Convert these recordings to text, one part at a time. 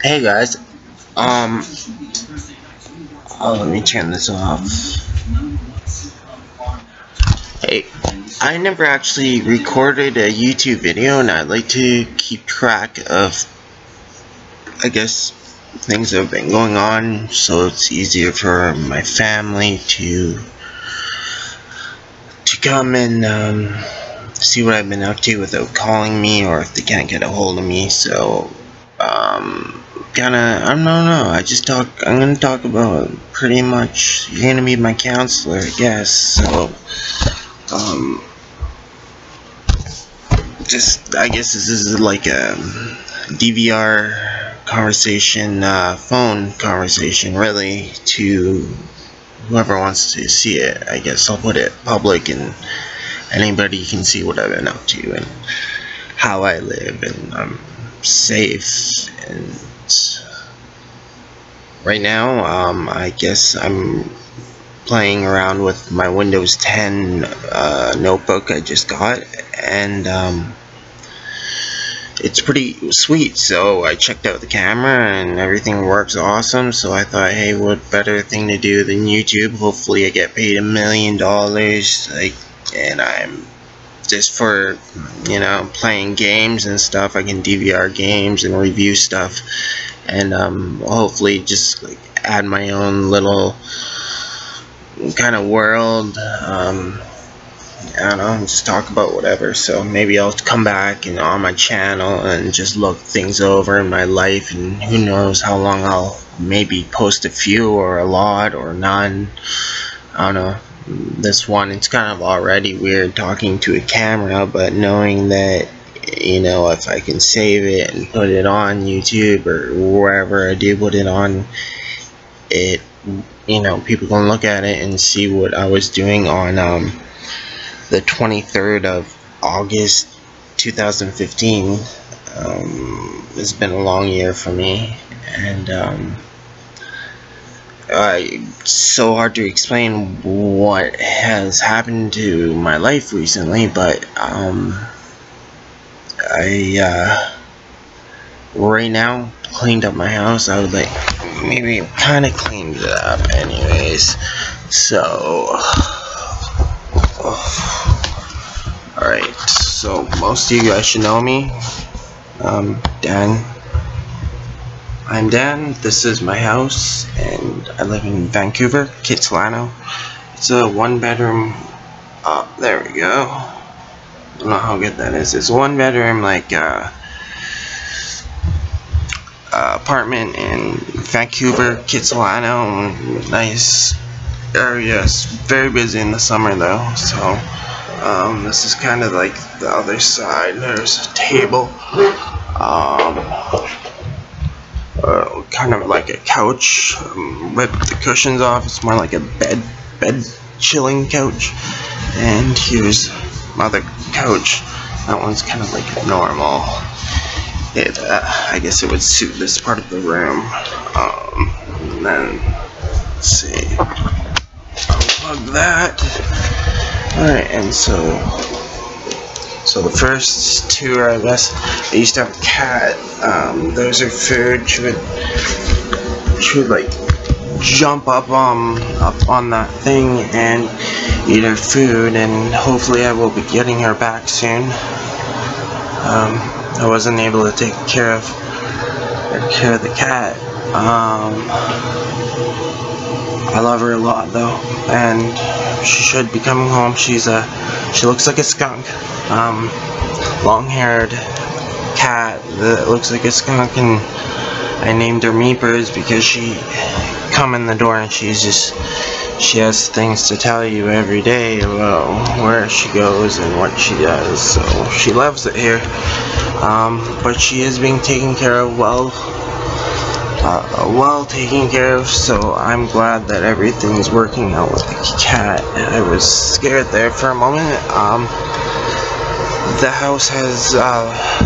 Hey guys, let me turn this off. Hey, I never actually recorded a YouTube video, and I'd like to keep track of, I guess, things that have been going on, so it's easier for my family to come and see what I've been up to without calling me, or if they can't get a hold of me. So I don't know, I'm gonna talk about pretty much, you're gonna be my counselor, I guess. So I guess this is like a DVR conversation, phone conversation, really, to whoever wants to see it. I guess I'll put it public and anybody can see what I've been up to and how I live, and I'm safe. And right now, I guess I'm playing around with my Windows 10 notebook I just got, and it's pretty sweet. So I checked out the camera and everything works awesome, so I thought, hey, what better thing to do than YouTube? Hopefully I get paid $1 million, and I'm just for, playing games and stuff. I can DVR games and review stuff, and hopefully just add my own little kind of world. I don't know, just talk about whatever. So maybe I'll come back and on my channel and just look things over in my life, and who knows how long I'll maybe post a few or a lot or none. I don't know. This one, it's kind of already weird talking to a camera, but knowing that, if I can save it and put it on YouTube or wherever I do put it on, it, people can look at it and see what I was doing on the 23rd of August 2015. It's been a long year for me, and it's so hard to explain what has happened to my life recently, but I right now cleaned up my house. I was maybe kind of cleaned it up anyways. So alright, so most of you guys should know me. Dan. I'm Dan. This is my house, and I live in Vancouver, Kitsilano. It's a one-bedroom. There we go. I don't know how good that is. It's a one-bedroom, apartment in Vancouver, Kitsilano. Nice area. It's very busy in the summer though. So this is kind of like the other side. There's a table. Kind of like a couch. Ripped the cushions off. It's more like a bed chilling couch. And here's my other couch. That one's kind of like normal. I guess it would suit this part of the room. And then let's see. Unplug that. Alright, and so the first two are, I guess, I used to have a cat. Those are food. She would like jump up on that thing and eat her food, and hopefully I will be getting her back soon. I wasn't able to take care of the cat. I love her a lot though, and she should be coming home. She looks like a skunk. Long-haired cat that looks like a skunk, and I named her Meepers because she come in the door and she has things to tell you every day about where she goes and what she does. So she loves it here, but she is being taken care of well taken care of, so I'm glad that everything's working out with the cat. I was scared there for a moment. The house has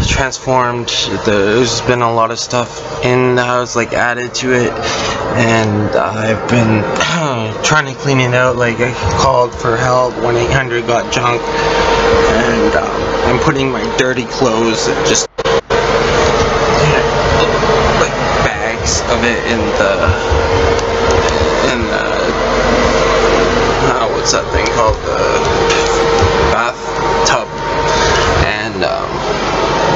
transformed. There's been a lot of stuff in the house added to it, and I've been trying to clean it out. I called for help. 1-800 got junk, and I'm putting my dirty clothes just of it in the what's that thing called, the bathtub, and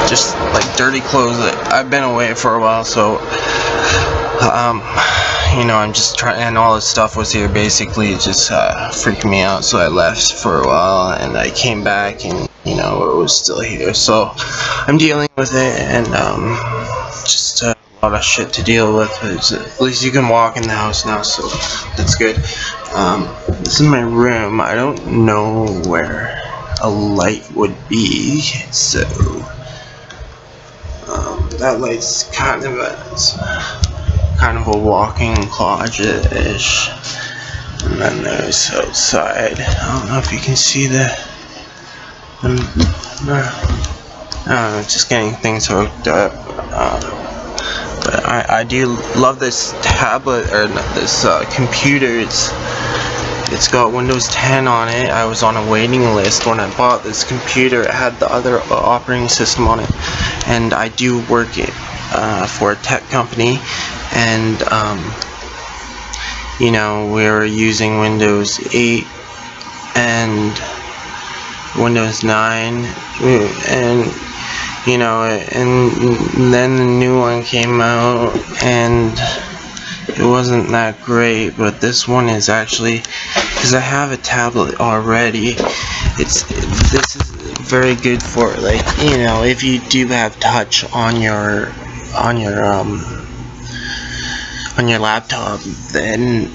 just like dirty clothes. I've been away for a while, so you know, I'm just trying, and all this stuff was here. Basically, it just freaked me out, so I left for a while, and I came back, and you know, it was still here. So I'm dealing with it, and just a lot of shit to deal with. But at least you can walk in the house now, so that's good. This is my room. I don't know where a light would be, so that light's kind of a walk-in closet-ish. And then there's outside. I don't know if you can see just getting things hooked up. But I do love this tablet, or this computer. It's got Windows 10 on it. I was on a waiting list when I bought this computer. It had the other operating system on it, and I do work for a tech company, and you know, we were using Windows 8 and Windows 9, and you know, and then the new one came out, and it wasn't that great. But this one is actually, because I have a tablet already, this is very good for, like, you know, if you do have touch on your laptop, then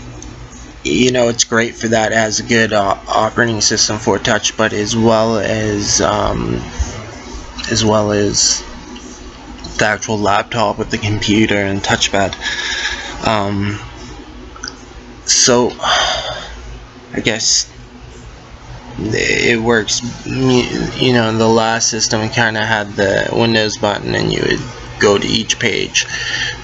you know, it's great for that. It has a good operating system for touch, but as well as the actual laptop with the computer and touchpad. So I guess it works. You know, the last system kind of had the Windows button, and you would go to each page.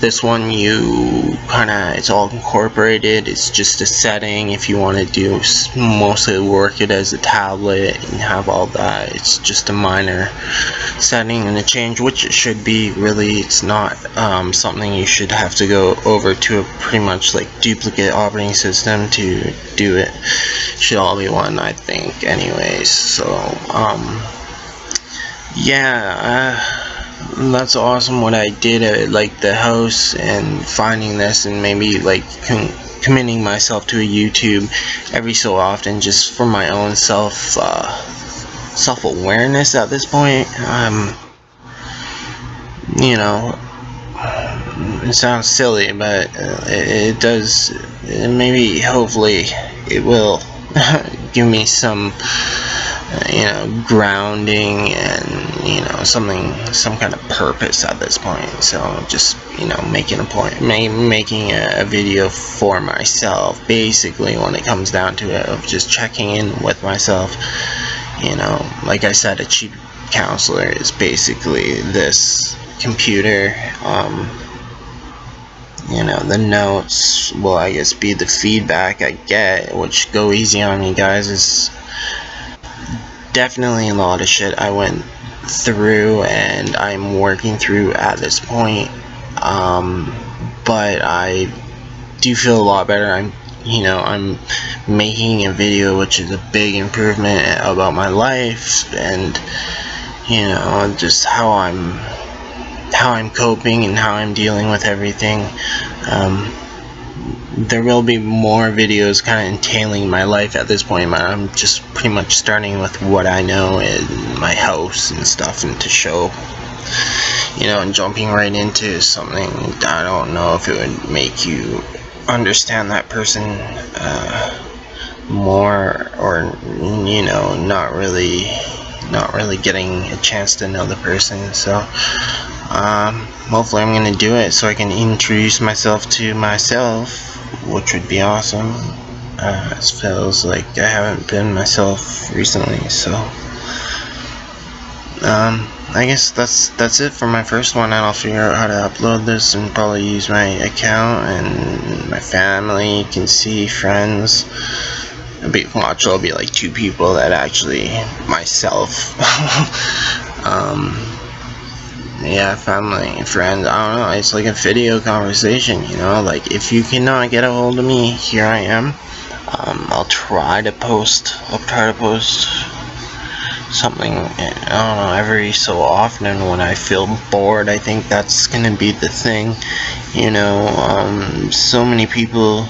This one, it's all incorporated. It's just a setting. If you want to do mostly work it as a tablet and have all that, it's just a minor setting and a change, which it should be. Really, it's not something you should have to go over to a pretty much like duplicate operating system to do it. Should all be one, I think, anyways. So yeah, that's awesome what I did at like the house, and finding this, and maybe like committing myself to a YouTube every so often, just for my own self-awareness at this point. You know, it sounds silly, but it does. Maybe, hopefully, it will give me some, you know, grounding, and you know, some kind of purpose at this point. So just, you know, making a video for myself, basically, when it comes down to it, of just checking in with myself. You know, like I said, a cheap counselor is basically this computer. You know, the notes will, I guess, be the feedback I get, which, go easy on me, guys. Is definitely a lot of shit I went through and I'm working through at this point, but I do feel a lot better. I'm making a video, which is a big improvement about my life, and you know, just how I'm coping and how I'm dealing with everything. There will be more videos kind of entailing my life at this point. I'm just pretty much starting with what I know in my house and stuff, and to show, you know, and jumping right into something I don't know if it would make you understand that person more, or you know, not really getting a chance to know the person. So hopefully I'm gonna do it so I can introduce myself to myself, which would be awesome. It feels like I haven't been myself recently, so I guess that's it for my first one, and I'll figure out how to upload this and probably use my account, and my family can see, friends. It'll be like 2 people that actually, myself, yeah, family, friends, I don't know, it's like a video conversation, you know, like, if you cannot get a hold of me, here I am. I'll try to post something, I don't know, every so often when I feel bored. I think that's gonna be the thing, you know. So many people,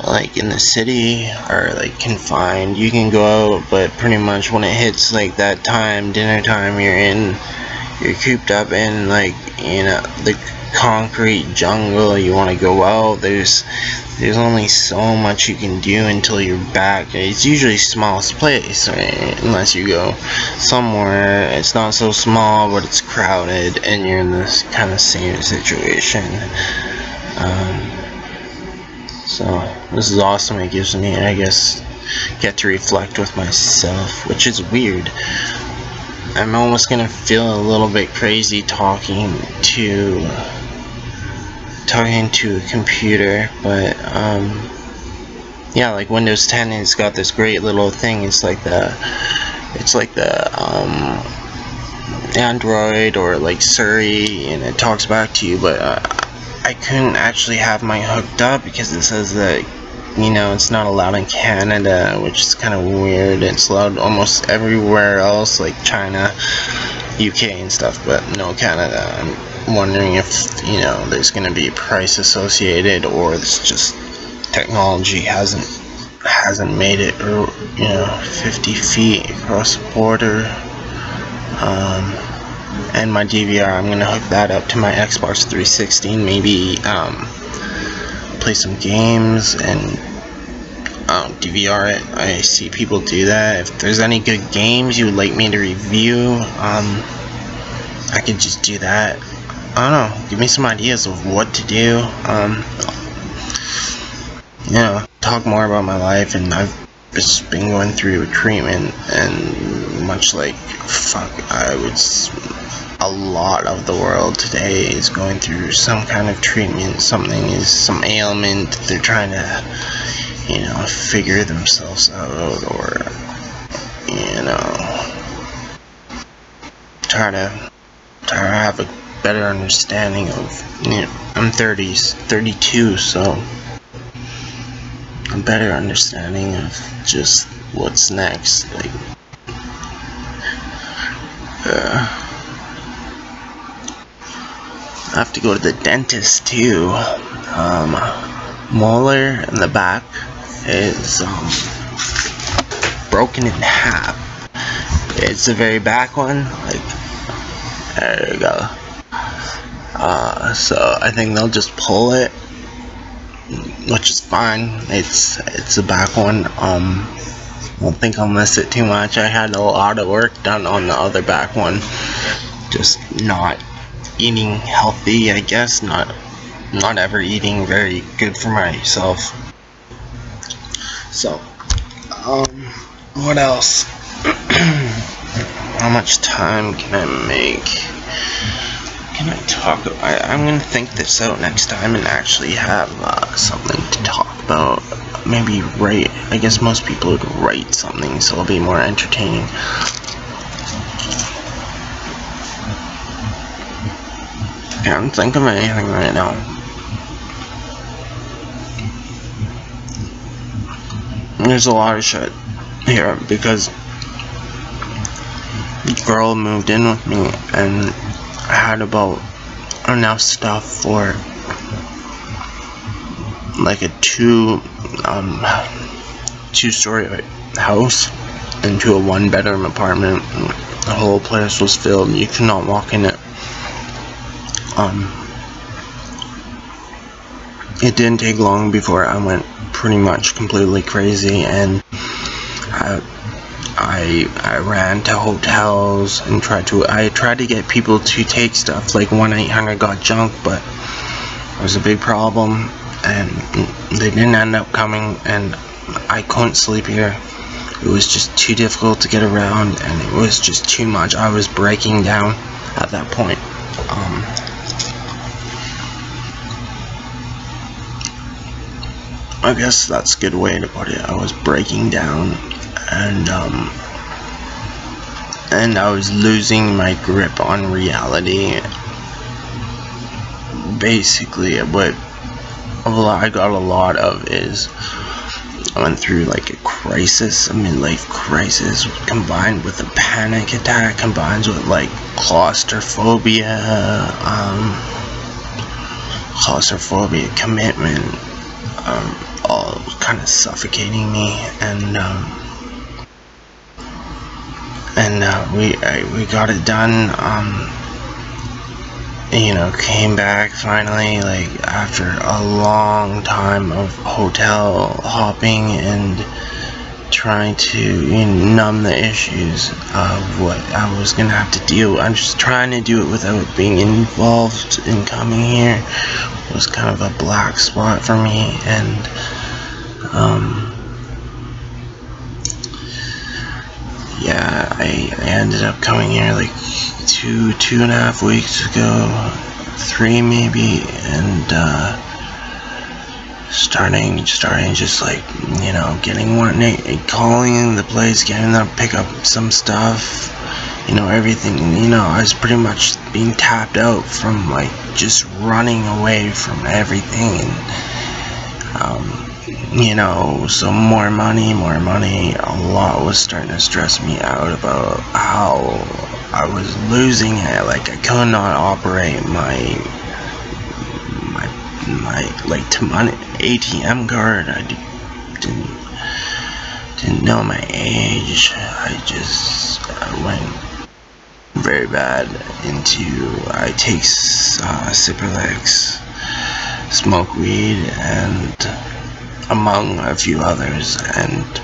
like, in the city are, like, confined. You can go out, but pretty much when it hits, like, that time, dinner time, you're cooped up in, like, you know, the concrete jungle. You want to go out, there's only so much you can do until you're back. It's usually smallest place, right? Unless you go somewhere it's not so small but it's crowded and you're in this kind of same situation. So this is awesome. It gives me, I guess, get to reflect with myself, which is weird. I'm almost gonna feel a little bit crazy talking to a computer, but yeah, like Windows 10 has got this great little thing. It's like the Android or like Siri, and it talks back to you, but I couldn't actually have mine hooked up because it says that, you know, it's not allowed in Canada, which is kind of weird. It's allowed almost everywhere else, like China, UK and stuff, but no Canada. I'm wondering if, you know, there's gonna be a price associated, or it's just technology hasn't made it, or, you know, 50 feet across the border. And my DVR, I'm gonna hook that up to my Xbox 360, maybe play some games and DVR it. I see people do that. If there's any good games you would like me to review, I could just do that. I don't know, give me some ideas of what to do. You know, talk more about my life. And I've just been going through a treatment, and much like a lot of the world today is going through some kind of treatment. Some ailment. They're trying to, you know, figure themselves out, or, you know, try to have a better understanding of, you know, I'm 32, so a better understanding of just what's next. Like, I have to go to the dentist too. Molar in the back is broken in half. It's the very back one. Like, there you go. So I think they'll just pull it, which is fine. It's the back one. I don't think I'll miss it too much. I had a lot of work done on the other back one. Just not eating healthy, I guess. Not ever eating very good for myself. So, what else? How much time can I make? Can I talk? I'm gonna think this out next time and actually have something to talk about. Maybe write. I guess most people would write something, so it'll be more entertaining. Can't think of anything right now. There's a lot of shit here because the girl moved in with me, and I had about enough stuff for like a two-story house into a one-bedroom apartment. The whole place was filled. You could not walk in it. It didn't take long before I went pretty much completely crazy, and I ran to hotels and tried to get people to take stuff like 1-800-GOT-JUNK, but it was a big problem, and they didn't end up coming, and I couldn't sleep here. It was just too difficult to get around, and it was just too much. I was breaking down at that point. I guess that's a good way to put it. I was breaking down, and and I was losing my grip on reality. Basically, what I got a lot of is I went through like a crisis, a midlife crisis, combined with a panic attack, combined with like claustrophobia, commitment, all kind of suffocating me, and we got it done. You know, came back finally, like after a long time of hotel hopping and trying to numb the issues of what I was gonna have to deal with. I'm just trying to do it without being involved in coming here. It was kind of a black spot for me, and yeah, I ended up coming here like 2.5 weeks ago, 3 maybe, and starting just like, you know, calling the place, getting them to pick up some stuff, you know, everything. You know, I was pretty much being tapped out from like just running away from everything, and you know, so more money, a lot was starting to stress me out about how I was losing it. Like I could not operate my like money ATM card. I didn't know my age. I went very bad into, I take Cipralex, smoke weed, and among a few others, and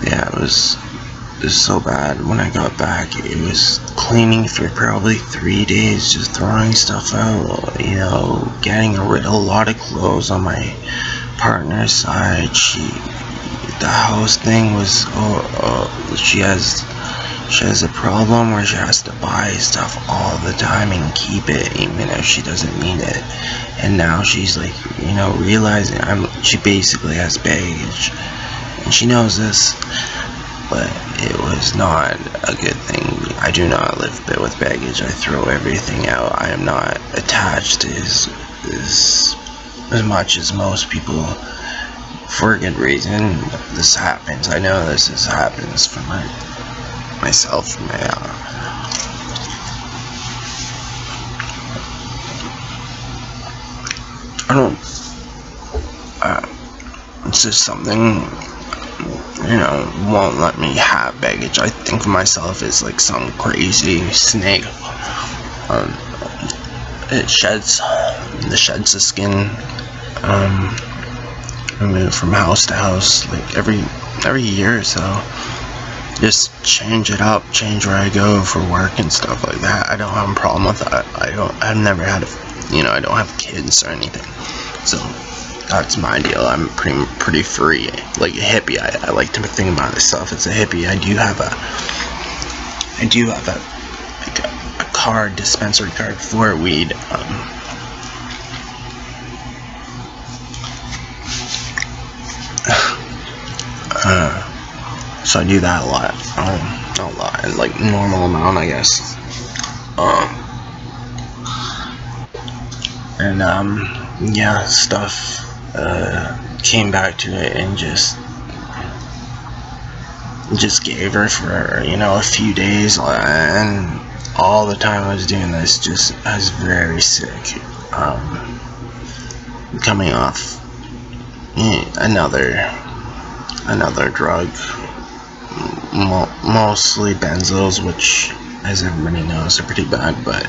yeah, it was so bad. When I got back, it was cleaning for probably 3 days, just throwing stuff out, you know, getting rid of a lot of clothes on my partner's side. The house thing was, she has a problem where she has to buy stuff all the time and keep it even if she doesn't need it. And now she's like, you know, realizing she basically has baggage, and she knows this, but it was not a good thing. I do not live with baggage. I throw everything out. I am not attached to as much as most people, for a good reason. This happens. I know this happens for myself. It's just something, you know, won't let me have baggage. I think of myself as like some crazy snake. It sheds the skin. I move from house to house like every year or so. Just change it up, change where I go for work and stuff like that. I don't have a problem with that. I've never had I don't have kids or anything. So that's my deal. I'm pretty free, like a hippie. I like to think about myself as a hippie. I do have a card, dispensary card for weed. So I do that a lot. Not a lot, like normal amount, I guess. And yeah, stuff came back to it and just gave her for, you know, a few days, and all the time I was doing this, I was very sick. Coming off another drug, mostly benzos, which, as everybody knows, are pretty bad, but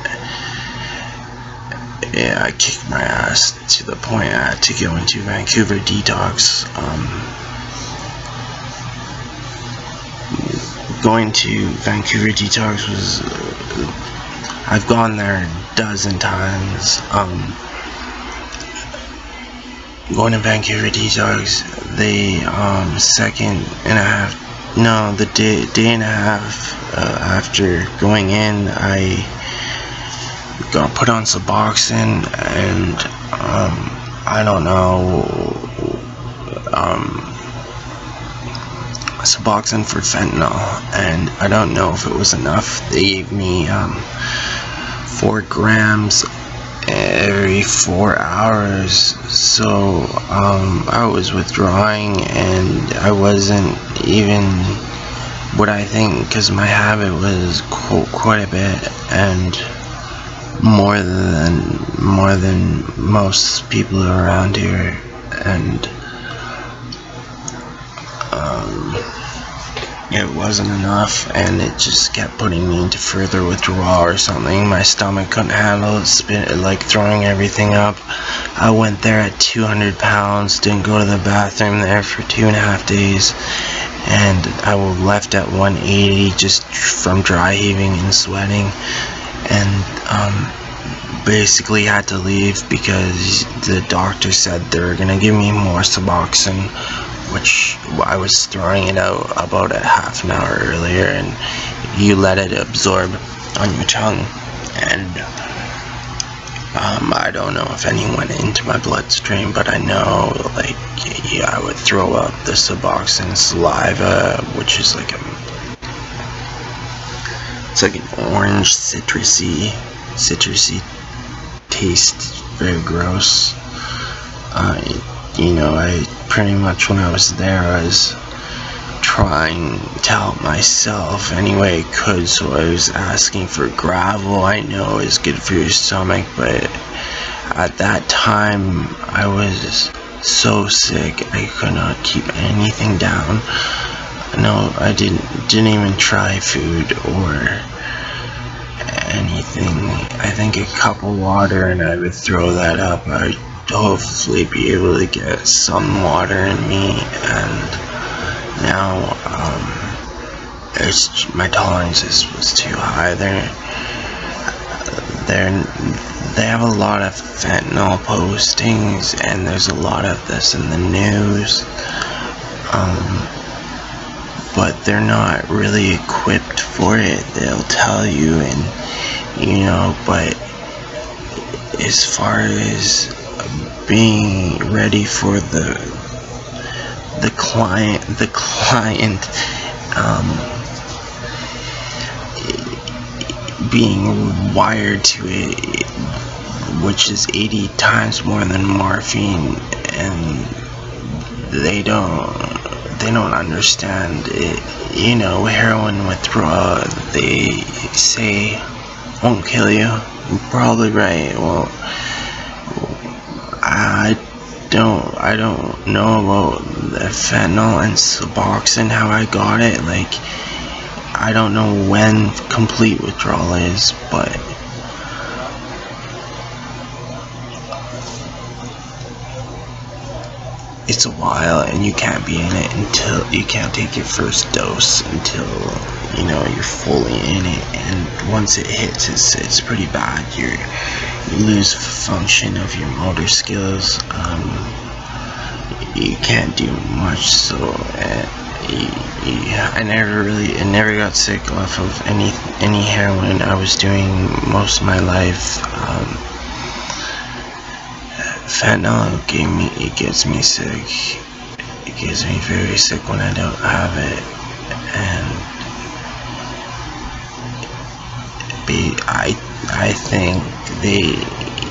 yeah, I kicked my ass to the point I had to go into Vancouver Detox. Going to Vancouver Detox was, I've gone there a dozen times. Going to Vancouver Detox, the day and a half after going in, I got put on suboxone, and I don't know, suboxone for fentanyl, and I don't know if it was enough. They gave me 4 grams every 4 hours, so I was withdrawing, and I wasn't even what I think, because my habit was quite a bit, and more than most people around here, and it wasn't enough, and it just kept putting me into further withdrawal or something. My stomach couldn't handle it, like throwing everything up. I went there at 200 pounds, didn't go to the bathroom there for 2.5 days, and I was left at 180 just from dry heaving and sweating, and basically had to leave because the doctor said they were gonna give me more suboxone, which I was throwing it out about a half an hour earlier, and you let it absorb on your tongue, and I don't know if any went into my bloodstream, but I know, like, yeah, I would throw up the suboxone saliva, which is like it's like an orange citrusy taste, very gross. You know, I pretty much, when I was there, I was trying to help myself any way I could, so I was asking for gravel. I know it's good for your stomach, but at that time I was so sick I could not keep anything down. No, I didn't even try food or anything. I think a cup of water and I would throw that up. I'd hopefully be able to get some water in me, and now my tolerance was too high. They have a lot of fentanyl postings, and there's a lot of this in the news, but they're not really equipped for it. They'll tell you, and you know, but as far as being ready for the client being wired to it, which is 80 times more than morphine, and they don't understand it. You know, heroin withdrawal, they say won't kill you. You're probably right. Well, I don't know about the fentanyl and suboxone, how I got it. Like, I don't know when complete withdrawal is, but it's a while, and you can't be in it until you can't take your first dose until, you know, you're fully in it. And once it hits, it's pretty bad. You lose function of your motor skills. You can't do much. So I never got sick off of any heroin. I was doing most of my life. Fentanyl gets me sick. It gets me very sick when I don't have it, and I think they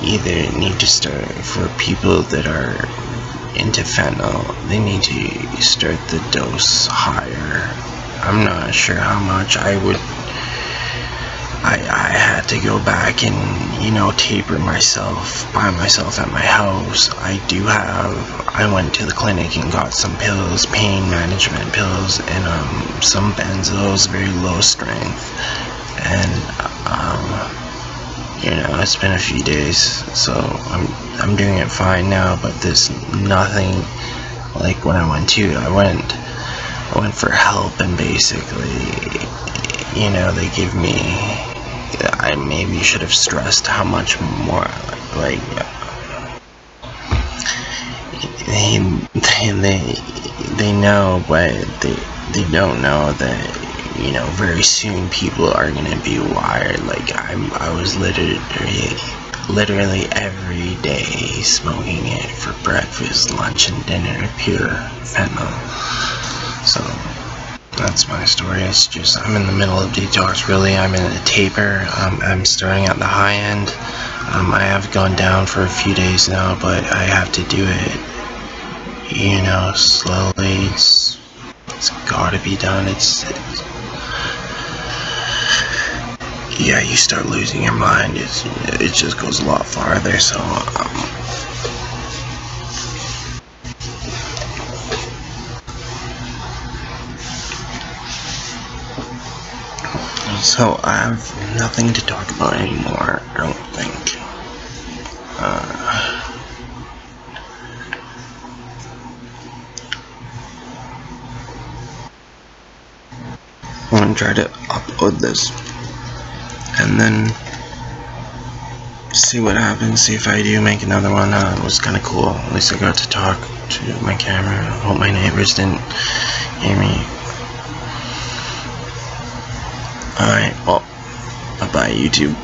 either need to start, for people that are into fentanyl, they need to start the dose higher. I'm not sure how much. I had to go back and, you know, taper myself by myself at my house. I went to the clinic and got some pills, pain management pills, and some benzos, very low strength, and you know, it's been a few days, so I'm doing it fine now, but there's nothing like when I went for help, and basically, you know, they give me, I maybe should have stressed how much more, like, they know, but they don't know that, you know, very soon people are gonna be wired. Like, I was literally every day smoking it for breakfast, lunch, and dinner, pure fentanyl. So That's my story. It's just I'm in the middle of detox. Really, I'm in a taper. I'm starting at the high end. I have gone down for a few days now, but I have to do it, you know, slowly. It's gotta be done. Yeah, you start losing your mind. It just goes a lot farther. So I have nothing to talk about anymore, I don't think. I'm gonna try to upload this and then see what happens, see if I do make another one. It was kinda cool. At least I got to talk to my camera. I hope my neighbors didn't hear me. Alright, well, bye-bye YouTube.